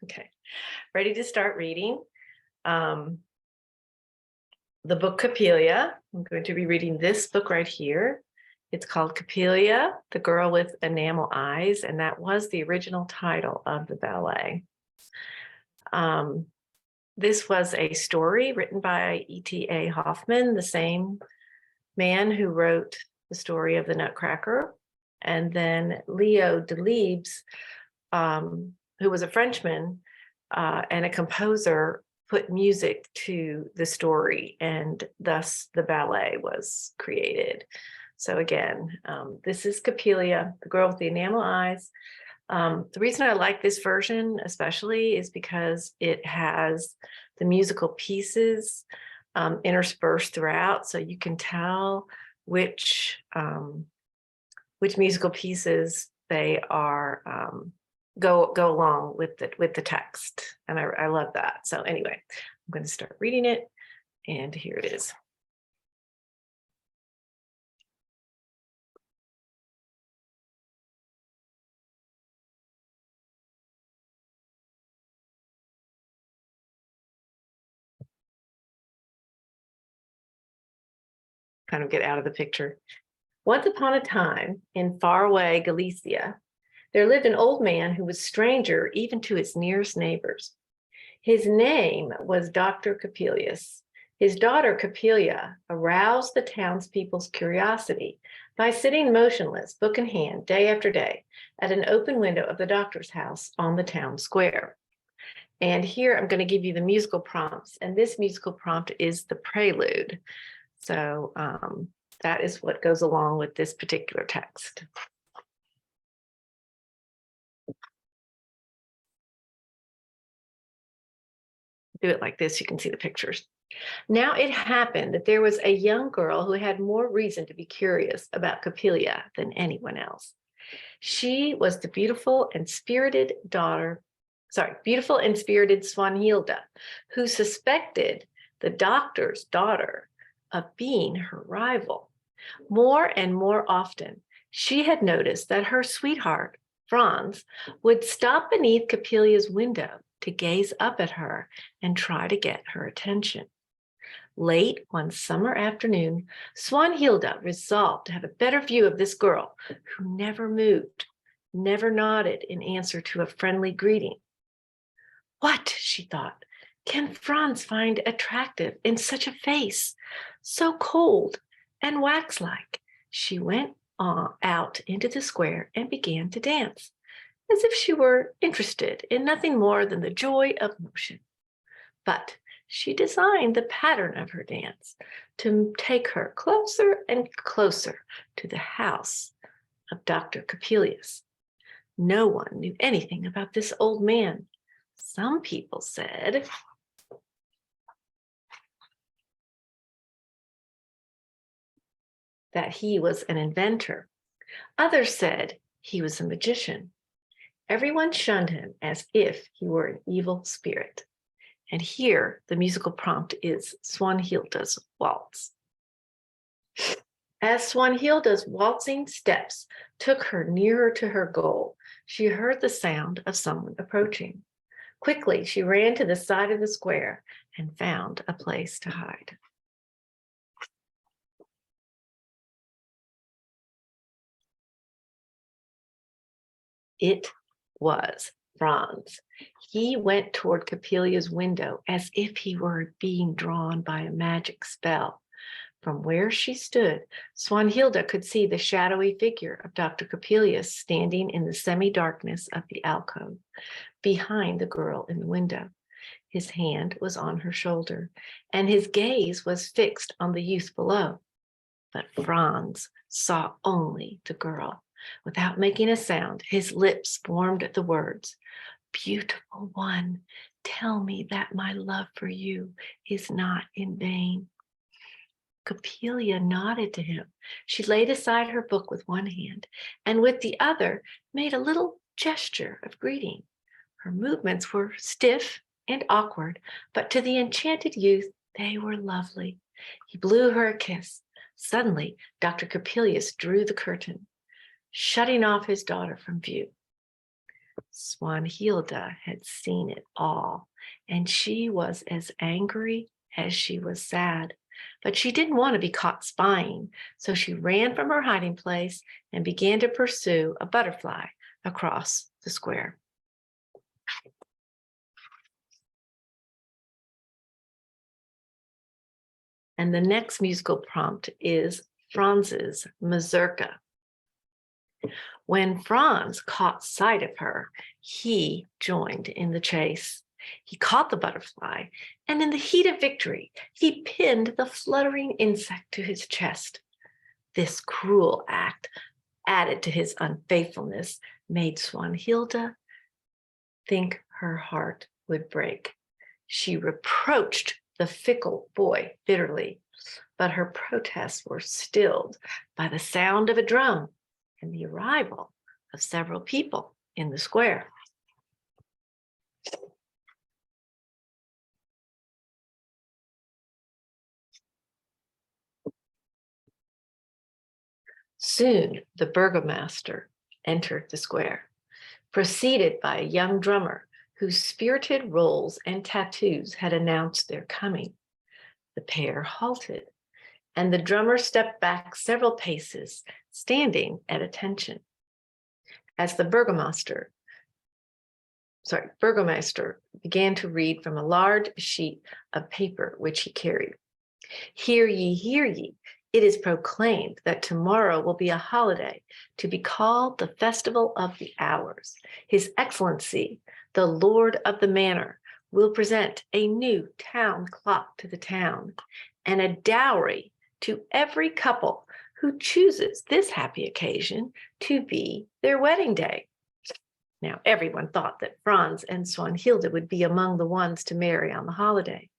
Okay, ready to start reading. Um, the book Coppelia. I'm going to be reading this book right here. It's called Coppelia, the Girl with Enamel Eyes, and that was the original title of the ballet. This was a story written by E.T.A. Hoffman, the same man who wrote the story of the Nutcracker, and then Leo Delibes, who was a Frenchman and a composer, put music to the story, and thus the ballet was created. So again, this is Coppelia, the Girl with the Enamel Eyes. The reason I like this version especially is because it has the musical pieces interspersed throughout, so you can tell which musical pieces they are go along with the text, and I love that. So anyway, I'm going to start reading it, and here it is. Kind of get out of the picture. Once upon a time, in faraway Galicia, there lived an old man who was stranger even to his nearest neighbors. His name was Dr. Coppelius. His daughter Coppelia aroused the townspeople's curiosity by sitting motionless, book in hand, day after day, at an open window of the doctor's house on the town square. And here I'm going to give you the musical prompts, and this musical prompt is the prelude. So that is what goes along with this particular text. Do it like this, you can see the pictures. Now it happened that there was a young girl who had more reason to be curious about Coppelia than anyone else. She was the beautiful and spirited Swanhilda, who suspected the doctor's daughter of being her rival. More and more often, she had noticed that her sweetheart, Franz, would stop beneath Coppelia's window to gaze up at her and try to get her attention. Late one summer afternoon, Swanhilda resolved to have a better view of this girl who never moved, never nodded in answer to a friendly greeting. What, she thought, can Franz find attractive in such a face, so cold and wax-like? She went out into the square and began to dance, as if she were interested in nothing more than the joy of motion. But she designed the pattern of her dance to take her closer and closer to the house of Dr. Coppelius. No one knew anything about this old man. Some people said that he was an inventor. Others said he was a magician. Everyone shunned him as if he were an evil spirit. And here, the musical prompt is Swanhilda's waltz. As Swanhilda's waltzing steps took her nearer to her goal, she heard the sound of someone approaching. Quickly, she ran to the side of the square and found a place to hide. It was Franz. He went toward Coppelia's window as if he were being drawn by a magic spell. From where she stood, Swanhilda could see the shadowy figure of Dr. Coppelius standing in the semi-darkness of the alcove, behind the girl in the window. His hand was on her shoulder, and his gaze was fixed on the youth below. But Franz saw only the girl. Without making a sound, his lips formed the words, "Beautiful one, tell me that my love for you is not in vain." Coppelia nodded to him. She laid aside her book with one hand and with the other made a little gesture of greeting. Her movements were stiff and awkward, but to the enchanted youth, they were lovely. He blew her a kiss. Suddenly, Dr. Coppelius drew the curtain, shutting off his daughter from view. Swanhilda had seen it all, and she was as angry as she was sad. But she didn't want to be caught spying, so she ran from her hiding place and began to pursue a butterfly across the square. And the next musical prompt is Franz's mazurka. When Franz caught sight of her, he joined in the chase. He caught the butterfly, and in the heat of victory, he pinned the fluttering insect to his chest. This cruel act, added to his unfaithfulness, made Swanhilda think her heart would break. She reproached the fickle boy bitterly, but her protests were stilled by the sound of a drum and the arrival of several people in the square. Soon the burgomaster entered the square, preceded by a young drummer whose spirited rolls and tattoos had announced their coming. The pair halted, and the drummer stepped back several paces, standing at attention. As the burgomaster began to read from a large sheet of paper which he carried. Hear ye, it is proclaimed that tomorrow will be a holiday to be called the Festival of the Hours. His Excellency, the Lord of the Manor, will present a new town clock to the town and a dowry to every couple who chooses this happy occasion to be their wedding day. Now, everyone thought that Franz and Swanhilda would be among the ones to marry on the holiday.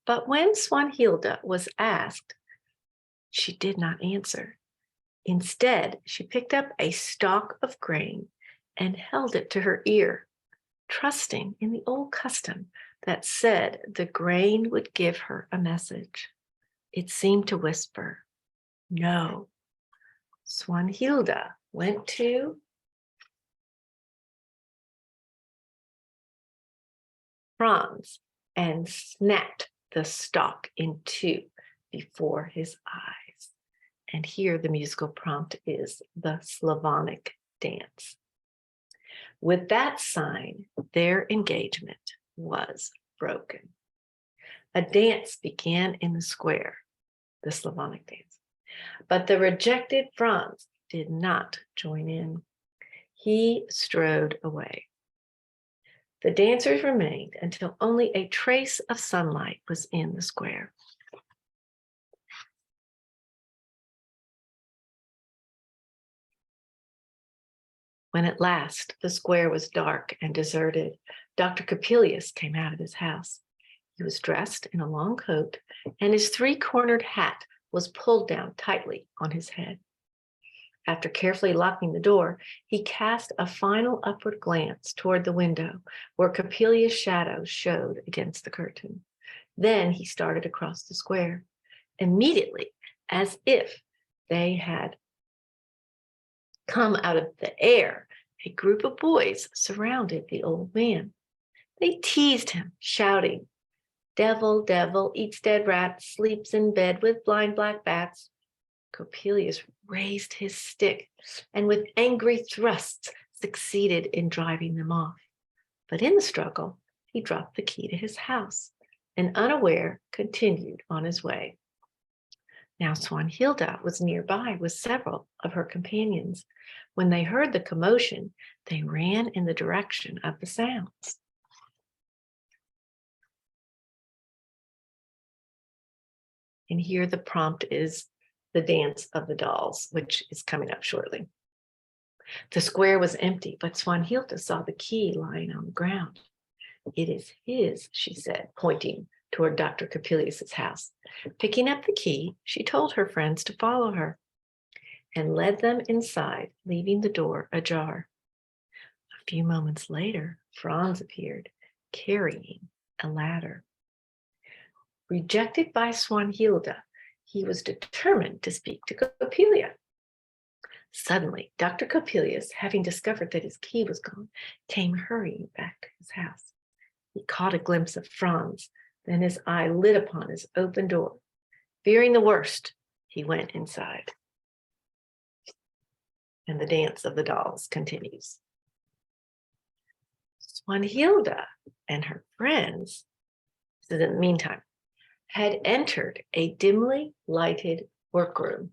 But when Swanhilda was asked, she did not answer. Instead, she picked up a stalk of grain and held it to her ear, trusting in the old custom that said the grain would give her a message. It seemed to whisper, no. Swanhilda went to Franz and snapped the stalk in two before his eyes. And here the musical prompt is the Slavonic dance. With that sign, their engagement was broken. A dance began in the square, the Slavonic dance, but the rejected Franz did not join in. He strode away. The dancers remained until only a trace of sunlight was in the square. When at last the square was dark and deserted, Dr. Coppelia came out of his house. He was dressed in a long coat, and his three-cornered hat was pulled down tightly on his head. After carefully locking the door, he cast a final upward glance toward the window where Coppelia's shadow showed against the curtain. Then he started across the square. Immediately, as if they had come out of the air, a group of boys surrounded the old man. They teased him, shouting, "Devil, devil, eats dead rats, sleeps in bed with blind black bats." Coppelia raised his stick and with angry thrusts succeeded in driving them off. But in the struggle, he dropped the key to his house and unaware continued on his way. Now Swanhilda was nearby with several of her companions. When they heard the commotion, they ran in the direction of the sounds. And here the prompt is the dance of the dolls, which is coming up shortly. The square was empty, but Swanhilda saw the key lying on the ground. "It is his," she said, pointing toward Dr. Coppelius's house. Picking up the key, she told her friends to follow her and led them inside, leaving the door ajar. A few moments later, Franz appeared, carrying a ladder. Rejected by Swanhilda, he was determined to speak to Coppelia. Suddenly, Dr. Copelius, having discovered that his key was gone, came hurrying back to his house. He caught a glimpse of Franz, then his eye lit upon his open door. Fearing the worst, he went inside. And the dance of the dolls continues. Swanhilda and her friends, so in the meantime, had entered a dimly lighted workroom.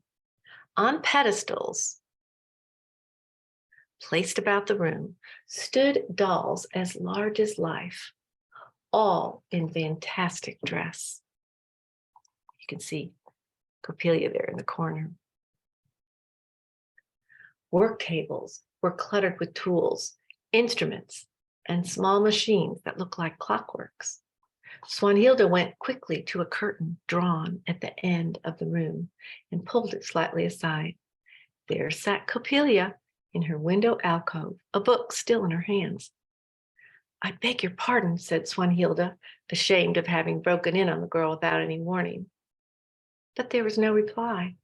On pedestals placed about the room stood dolls as large as life, all in fantastic dress. You can see Coppelia there in the corner. Work tables were cluttered with tools, instruments, and small machines that looked like clockworks. Swanhilda went quickly to a curtain drawn at the end of the room and pulled it slightly aside. There sat Coppelia in her window alcove, a book still in her hands. "I beg your pardon," said Swanhilda, ashamed of having broken in on the girl without any warning. But there was no reply.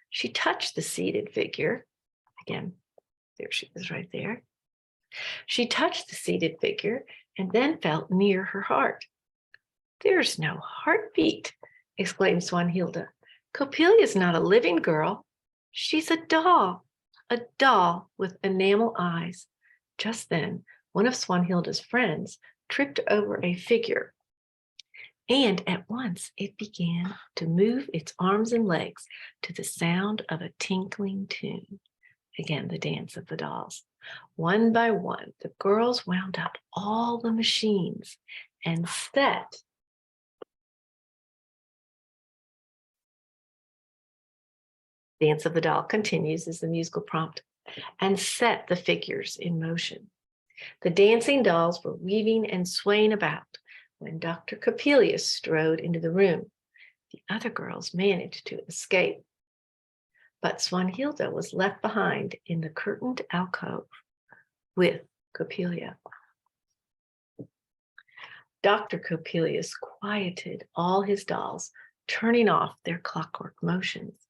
She touched the seated figure. Again, there she is right there. She touched the seated figure and then felt near her heart. "There's no heartbeat," exclaimed Swanhilda. "Coppelia is not a living girl. She's a doll with enamel eyes." Just then, one of Swanhilda's friends tripped over a figure, and at once it began to move its arms and legs to the sound of a tinkling tune. Again, the dance of the dolls. One by one, the girls wound up all the machines and set Dance of the Doll continues as the musical prompt, and set the figures in motion. The dancing dolls were weaving and swaying about when Dr. Coppelia strode into the room. The other girls managed to escape, but Swanhilda was left behind in the curtained alcove with Coppelia. Dr. Coppelius quieted all his dolls, turning off their clockwork motions.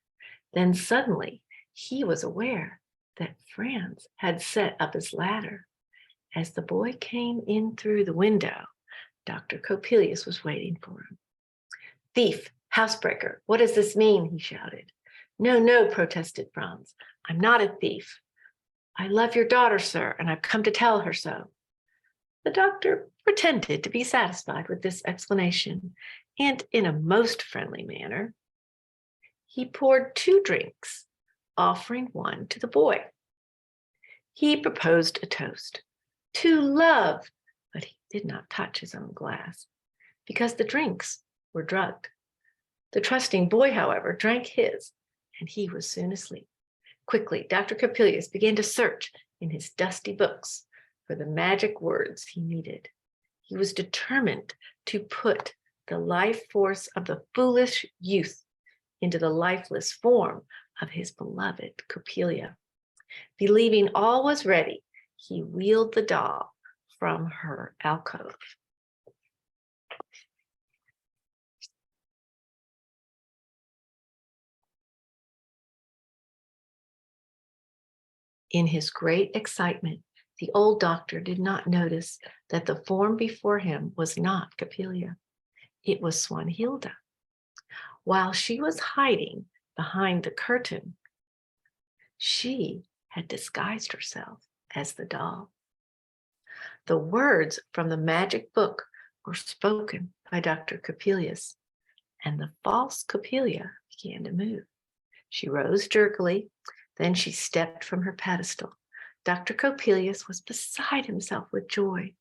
Then suddenly he was aware that Franz had set up his ladder. As the boy came in through the window, Dr. Coppelius was waiting for him. "Thief, housebreaker, what does this mean?" he shouted. "No, no," protested Franz. "I'm not a thief. I love your daughter, sir, and I've come to tell her so." The doctor pretended to be satisfied with this explanation, and in a most friendly manner, he poured 2 drinks, offering one to the boy. He proposed a toast to love, but he did not touch his own glass because the drinks were drugged. The trusting boy, however, drank his, and he was soon asleep. Quickly, Dr. Coppelius began to search in his dusty books for the magic words he needed. He was determined to put the life force of the foolish youth into the lifeless form of his beloved Coppelia. Believing all was ready, he wheeled the doll from her alcove. In his great excitement, the old doctor did not notice that the form before him was not Coppelia. It was Swanhilda. While she was hiding behind the curtain, she had disguised herself as the doll. The words from the magic book were spoken by Dr. Coppelius, and the false Coppelia began to move. She rose jerkily, then she stepped from her pedestal. Dr. Coppelius was beside himself with joy.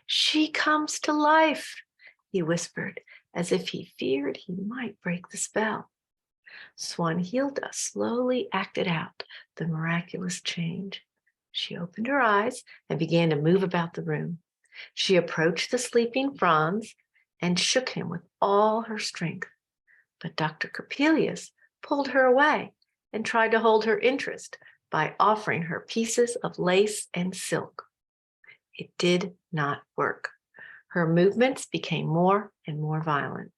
"She comes to life," he whispered, as if he feared he might break the spell. Swanhilda slowly acted out the miraculous change. She opened her eyes and began to move about the room. She approached the sleeping Franz and shook him with all her strength. But Dr. Coppelius pulled her away and tried to hold her interest by offering her pieces of lace and silk. It did not work. Her movements became more and more violent.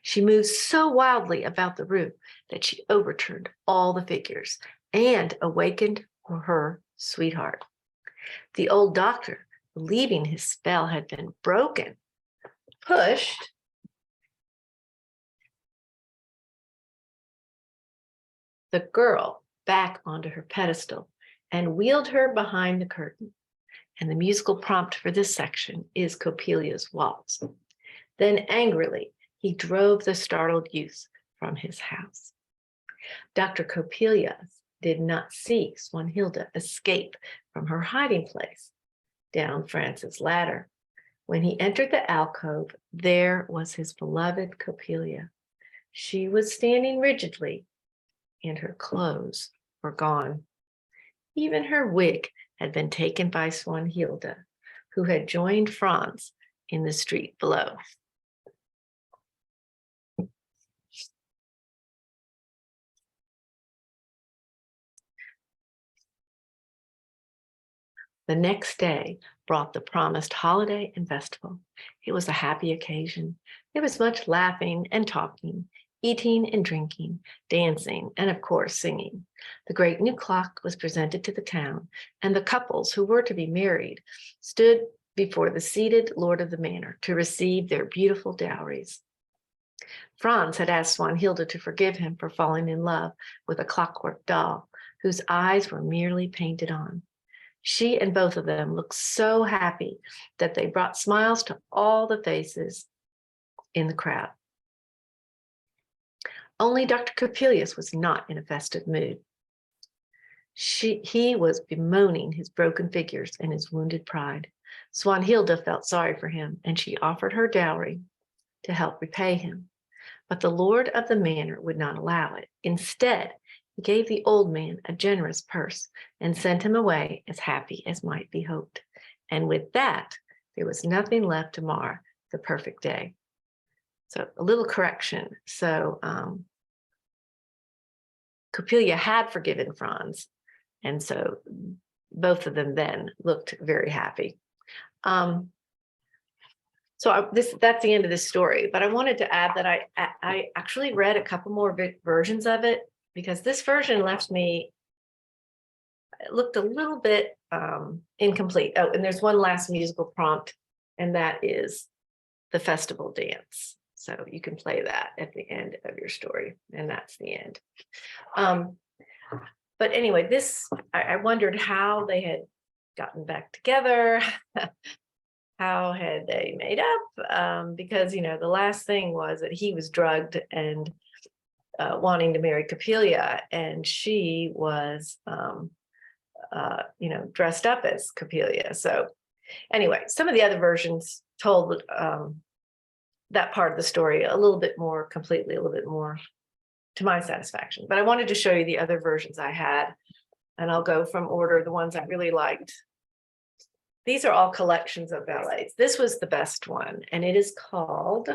She moved so wildly about the room that she overturned all the figures and awakened her sweetheart. The old doctor, believing his spell had been broken, pushed the girl back onto her pedestal and wheeled her behind the curtain. And the musical prompt for this section is Coppelia's waltz. Then angrily, he drove the startled youth from his house. Dr. Coppelia did not see Swanhilda escape from her hiding place down France's ladder. When he entered the alcove, there was his beloved Coppelia. She was standing rigidly, and her clothes were gone. Even her wig had been taken by Swanhilda, who had joined Franz in the street below. The next day brought the promised holiday and festival. It was a happy occasion. There was much laughing and talking, eating and drinking, dancing, and of course, singing. The great new clock was presented to the town, and the couples who were to be married stood before the seated lord of the manor to receive their beautiful dowries. Franz had asked Swanhilda to forgive him for falling in love with a clockwork doll whose eyes were merely painted on. She and both of them looked so happy that they brought smiles to all the faces in the crowd. Only Dr. Coppelius was not in a festive mood. He was bemoaning his broken figures and his wounded pride. Swanhilda felt sorry for him, and she offered her dowry to help repay him. But the lord of the manor would not allow it. Instead, he gave the old man a generous purse and sent him away as happy as might be hoped. And with that, there was nothing left to mar the perfect day. So a little correction. So Coppelia had forgiven Franz, and so both of them then looked very happy. That's the end of this story, but I wanted to add that I actually read a couple more versions of it, because this version left me, it looked a little bit incomplete. Oh, and there's one last musical prompt, and that is the festival dance. So you can play that at the end of your story, and that's the end. But anyway, I wondered how they had gotten back together. How had they made up? Because, the last thing was that he was drugged and wanting to marry Coppelia, and she was, dressed up as Coppelia. So anyway, some of the other versions told that part of the story a little bit more completely, a little bit more to my satisfaction. But I wanted to show you the other versions I had, and I'll go from order, the ones I really liked. These are all collections of ballets. This was the best one, and it is called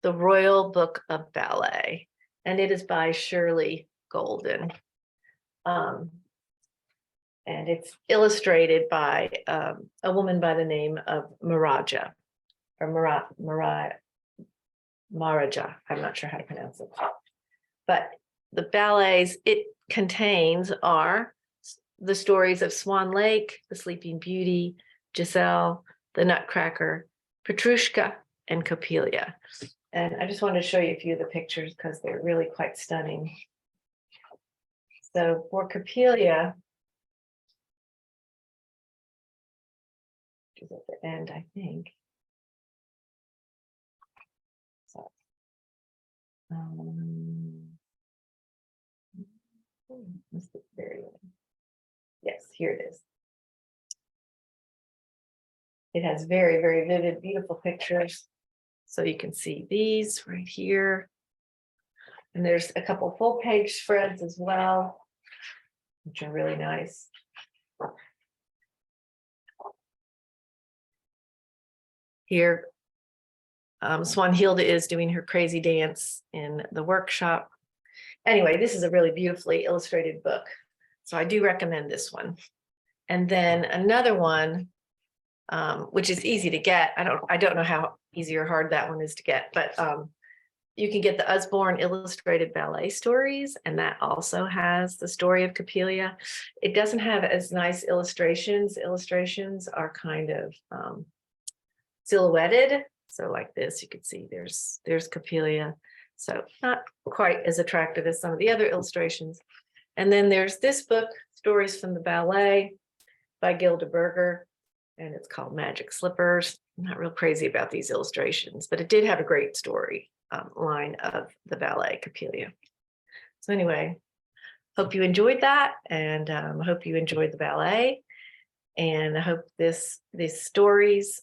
The Royal Book of Ballet, and it is by Shirley Golden. And it's illustrated by a woman by the name of Maharaja, or Maharaja. I'm not sure how to pronounce it. But the ballets it contains are the stories of Swan Lake, The Sleeping Beauty, Giselle, The Nutcracker, Petrushka, and Coppelia. And I just wanted to show you a few of the pictures because they're really quite stunning. So for Coppelia, which is at the end, I think. So, this is very good. Yes, here it is. It has very, very vivid, beautiful pictures. So you can see these right here. And there's a couple full page spreads as well, which are really nice. Here, Swanhilda is doing her crazy dance in the workshop. Anyway, this is a really beautifully illustrated book. So I do recommend this one. And then another one, which is easy to get. I don't know how easy or hard that one is to get, but You can get the Usborne Illustrated Ballet Stories, and that also has the story of Coppelia. It doesn't have as nice illustrations. Illustrations are kind of silhouetted. So like this, you can see there's Coppelia. So not quite as attractive as some of the other illustrations. And then there's this book, Stories from the Ballet by Gilda Berger, and it's called Magic Slippers. I'm not real crazy about these illustrations, but it did have a great story line of the ballet Coppelia. So anyway, hope you enjoyed that, and I hope you enjoyed the ballet, and I hope these stories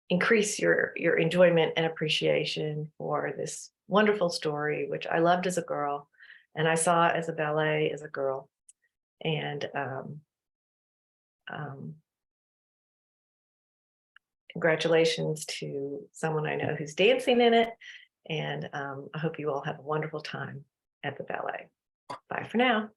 increase your enjoyment and appreciation for this wonderful story, which I loved as a girl, and I saw as a ballet as a girl, and congratulations to someone I know who's dancing in it. And I hope you all have a wonderful time at the ballet. Bye for now.